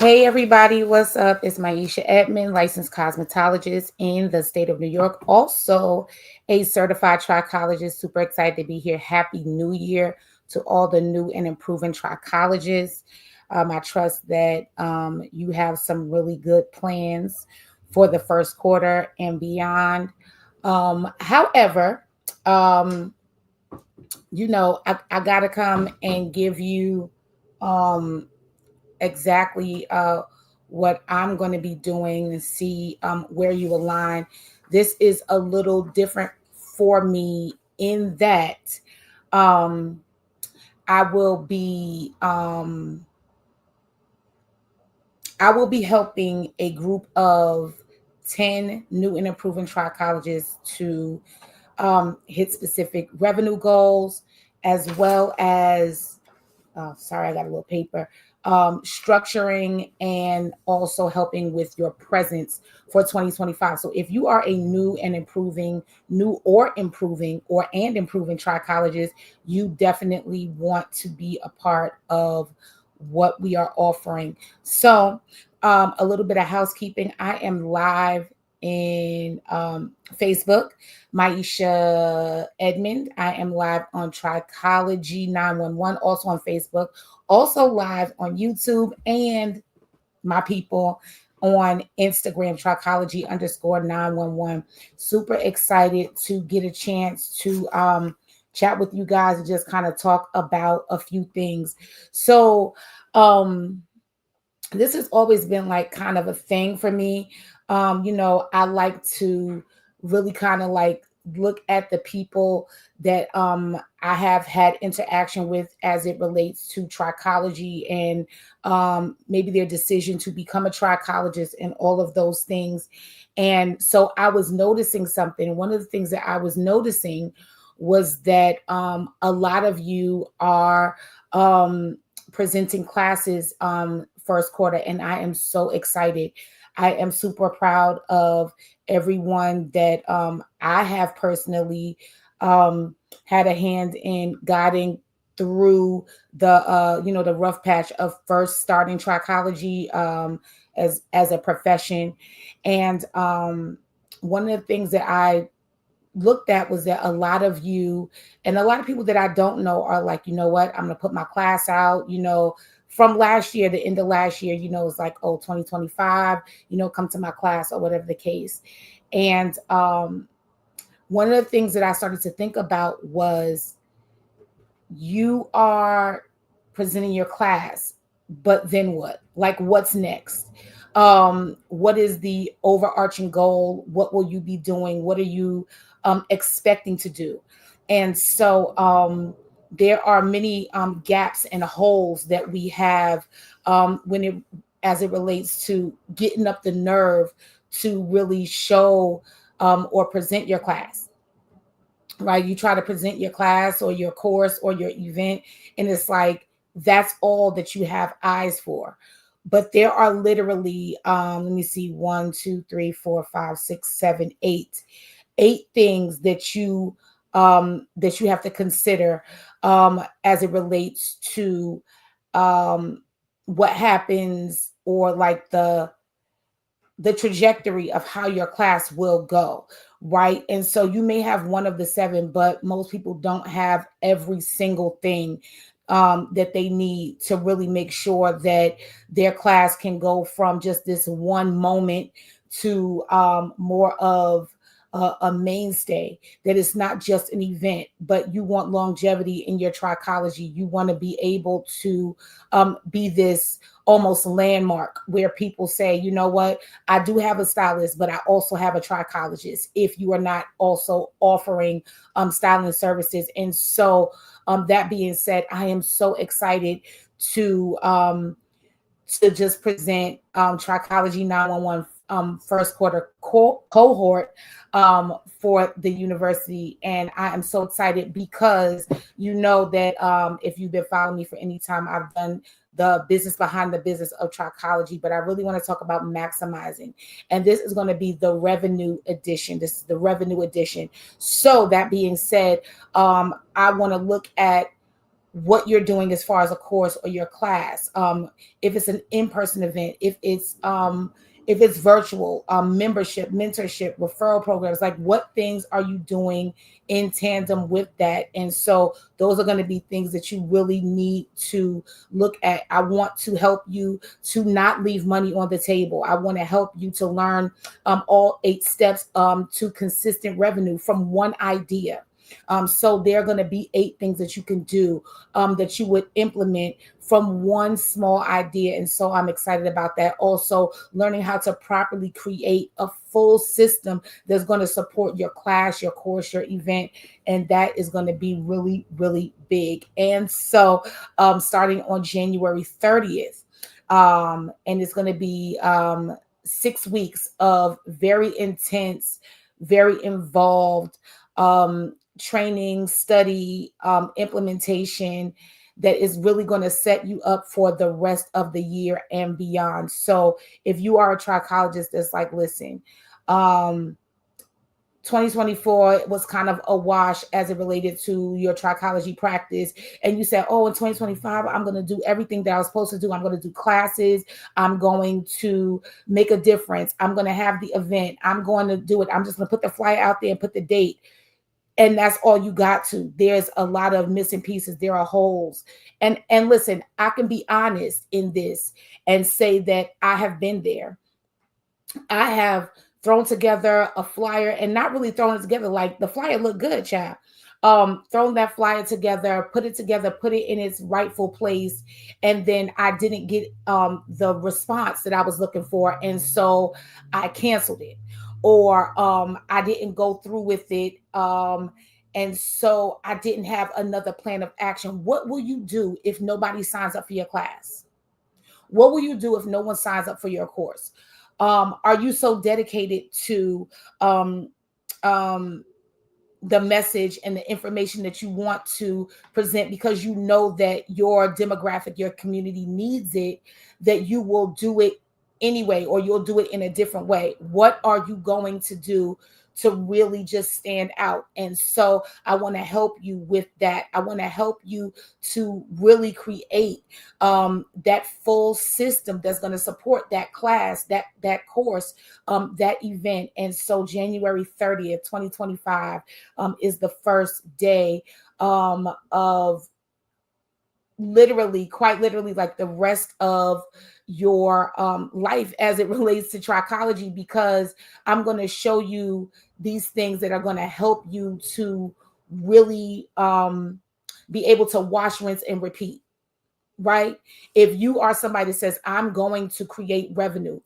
Hey everybody, what's up? It's Maisha Edmond, licensed cosmetologist in the state of New York, also a certified trichologist. Super excited to be here. Happy New Year to all the new and improving trichologists. I trust that you have some really good plans for the first quarter and beyond. However, um, I got to come and give you um, exactly what I'm going to be doing and see where you align. This is a little different for me in that um, I will be um, I will be helping a group of 10 new and improving trichologists to hit specific revenue goals, as well as sorry, I got a little paper. Structuring and also helping with your presence for 2025. So if you are a new or improving or and improving trichologist, you definitely want to be a part of what we are offering. So a little bit of housekeeping. I am live in Facebook, Maisha Edmond. I am live on Trichology 911, also on Facebook, also live on YouTube, and my people on Instagram, Trichology underscore 911. Super excited to get a chance to chat with you guys and just kind of talk about a few things. So, um, this has always been like kind of a thing for me. I like to really kind of like look at the people that I have had interaction with as it relates to trichology and maybe their decision to become a trichologist and all of those things. And so I was noticing something. One of the things that I was noticing was that a lot of you are presenting classes first quarter, and I am so excited. I am super proud of everyone that I have personally um, had a hand in guiding through the rough patch of first starting trichology as a profession. And one of the things that I looked at was that a lot of you and a lot of people that I don't know are like, you know what, I'm gonna put my class out, from last year, the end of last year, it's like, oh, 2025, come to my class or whatever the case. And one of the things that I started to think about was you are presenting your class, but then what? Like, what's next? What is the overarching goal? What will you be doing? What are you expecting to do? And so there are many gaps and holes that we have when it as it relates to getting up the nerve to really show or present your class, right? You try to present your class or your course or your event, and it's like that's all that you have eyes for. But there are literally, let me see, one, two, three, four, five, six, seven, eight things that you have to consider as it relates to um, what happens or like the trajectory of how your class will go, right? And so you may have one of the seven, but most people don't have every single thing that they need to really make sure that their class can go from just this one moment to more of a mainstay, that it's not just an event, but you want longevity in your trichology. You want to be able to be this almost landmark where people say, you know what, I do have a stylist, but I also have a trichologist if you are not also offering styling services. And so that being said, I am so excited to just present Trichology 911 first quarter cohort for the university. And I am so excited because you know that if you've been following me for any time, I've done the business behind the business of trichology, but I really want to talk about maximizing. And this is going to be the revenue edition. This is the revenue edition. So that being said, I want to look at what you're doing as far as a course or your class. If it's an in-person event, if it's virtual, membership, mentorship, referral programs, like what things are you doing in tandem with that? And so those are going to be things that you really need to look at. I want to help you to not leave money on the table. I want to help you to learn all 8 steps to consistent revenue from one idea. So there are going to be 8 things that you can do that you would implement from one small idea. And so I'm excited about that. Also, learning how to properly create a full system that's going to support your class, your course, your event. And that is going to be really, really big. And so starting on January 30th, and it's going to be 6 weeks of very intense, very involved training, study, implementation that is really going to set you up for the rest of the year and beyond. So if you are a trichologist that's like, listen, 2024 was kind of a wash as it related to your trichology practice. And you said, oh, in 2025, I'm going to do everything that I was supposed to do. I'm going to do classes. I'm going to make a difference. I'm going to have the event. I'm going to do it. I'm just going to put the flyer out there and put the date. And that's all you got to. There's a lot of missing pieces. There are holes. And listen, I can be honest in this and say that I have been there. I have thrown together a flyer and not really thrown it together. Like the flyer looked good, child. Thrown that flyer together, put it together, put it in its rightful place. And then I didn't get the response that I was looking for. And so I canceled it, or I didn't go through with it. And so I didn't have another plan of action. What will you do if nobody signs up for your class? What will you do if no one signs up for your course? Are you so dedicated to um, um, the message and the information that you want to present because you know that your demographic, your community needs it, that you will do it anyway, or you'll do it in a different way? What are you going to do to really just stand out? And so I want to help you with that. I want to help you to really create that full system that's going to support that class, that course, that event. And so January 30th, 2025 is the first day of literally, quite literally, like the rest of your life as it relates to trichology, because I'm going to show you these things that are going to help you to really be able to wash, rinse, and repeat. Right? If you are somebody that says, I'm going to create revenue,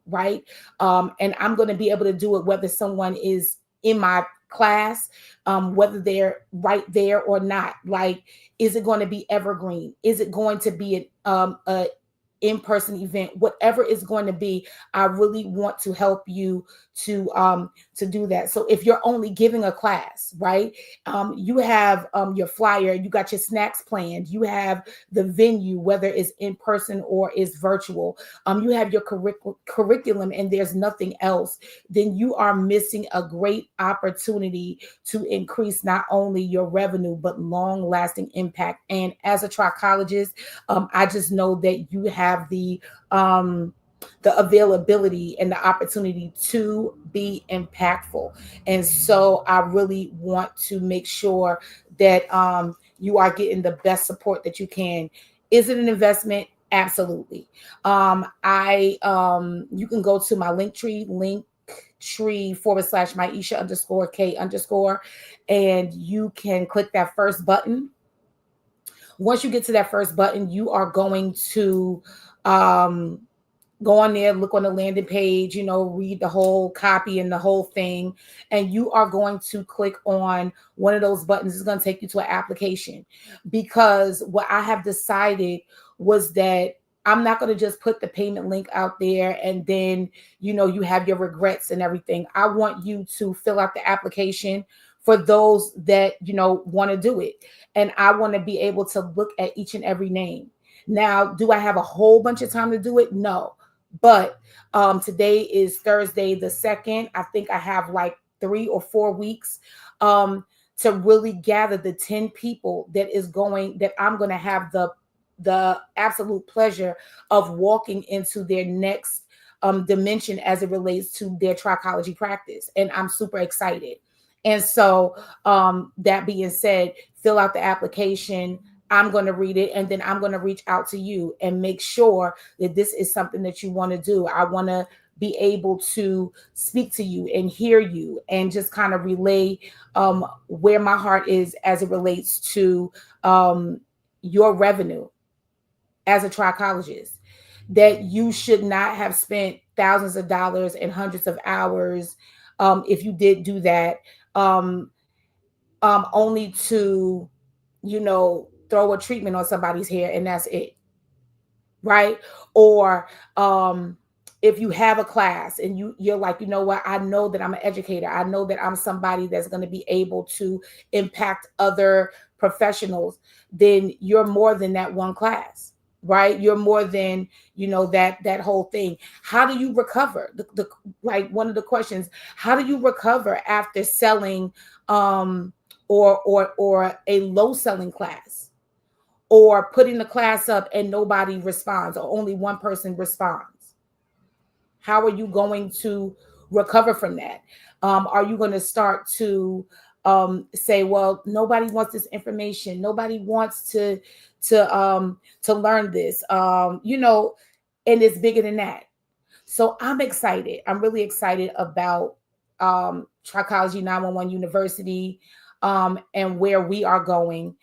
right? And I'm going to be able to do it whether someone is in my class, whether they're right there or not. Like, is it going to be evergreen? Is it going to be a in-person event? Whatever it's going to be, I really want to help you to do that. So if you're only giving a class, right, you have your flyer, you got your snacks planned, you have the venue, whether it's in person or is virtual, you have your curriculum, and there's nothing else, then you are missing a great opportunity to increase not only your revenue but long lasting impact. And as a trichologist, I just know that you have the availability and the opportunity to be impactful. And so I really want to make sure that you are getting the best support that you can. Is it an investment? Absolutely. I You can go to my link tree / Maisha _K_, and you can click that first button. Once you get to that first button, you are going to um, go on there, look on the landing page, read the whole copy and the whole thing. And you are going to click on one of those buttons. It's going to take you to an application, because what I have decided was that I'm not going to just put the payment link out there and then, you have your regrets and everything. I want you to fill out the application for those that, want to do it. And I want to be able to look at each and every name. Now, do I have a whole bunch of time to do it? No. But today is Thursday the 2nd. I think I have like 3 or 4 weeks to really gather the 10 people that I'm going to have the absolute pleasure of walking into their next dimension as it relates to their trichology practice. And I'm super excited. And so that being said, fill out the application. I'm going to read it, and then I'm going to reach out to you and make sure that this is something that you want to do. I want to be able to speak to you and hear you and just kind of relay where my heart is as it relates to your revenue as a trichologist. That you should not have spent thousands of dollars and hundreds of hours, if you did do that, only to, throw a treatment on somebody's hair and that's it, right? Or if you have a class and you're like, you know what, I know that I'm an educator, I know that I'm somebody that's going to be able to impact other professionals, then you're more than that one class, right? You're more than, that whole thing. How do you recover? Like one of the questions, how do you recover after selling or a low selling class, or putting the class up and nobody responds, or only one person responds? How are you going to recover from that? Are you going to start to say, well, nobody wants this information, nobody wants to learn this, and it's bigger than that. So I'm excited. I'm really excited about Trichology 911 University, and where we are going.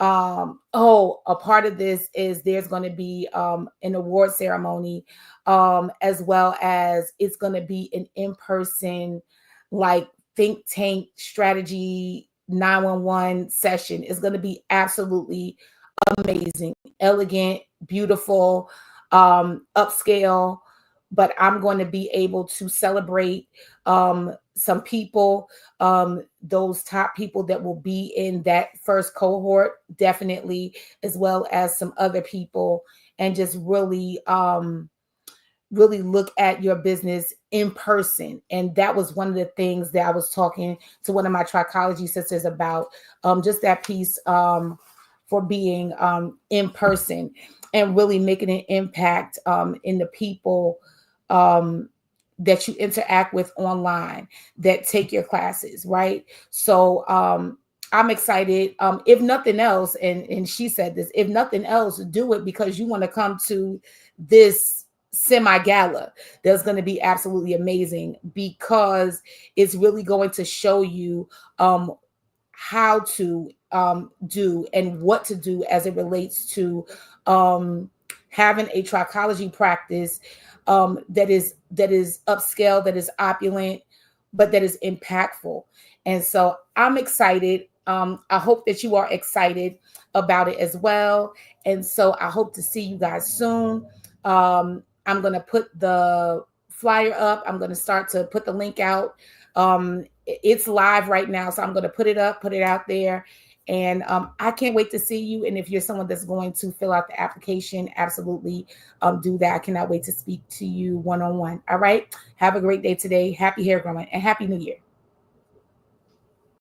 A part of this is there's going to be an award ceremony, as well as it's going to be an in-person, like, think tank strategy 911 session. It's going to be absolutely amazing, elegant, beautiful, upscale. But I'm going to be able to celebrate some people, those top people that will be in that first cohort, definitely, as well as some other people, and just really look at your business in person. And that was one of the things that I was talking to one of my trichology sisters about, just that piece, for being in person and really making an impact in the people that you interact with online, that take your classes, right? So I'm excited. If nothing else, and she said this, if nothing else, do it because you want to come to this semi-gala that's going to be absolutely amazing, because it's really going to show you how to do and what to do as it relates to having a trichology practice that is upscale, that is opulent, but that is impactful. And so I'm excited. I hope that you are excited about it as well. And so I hope to see you guys soon. I'm going to put the flyer up. I'm going to start to put the link out. It's live right now, so I'm going to put it up, put it out there. And I can't wait to see you. And if you're someone that's going to fill out the application, absolutely do that. I cannot wait to speak to you one-on-one. All right. Have a great day today. Happy hair growing and Happy New Year.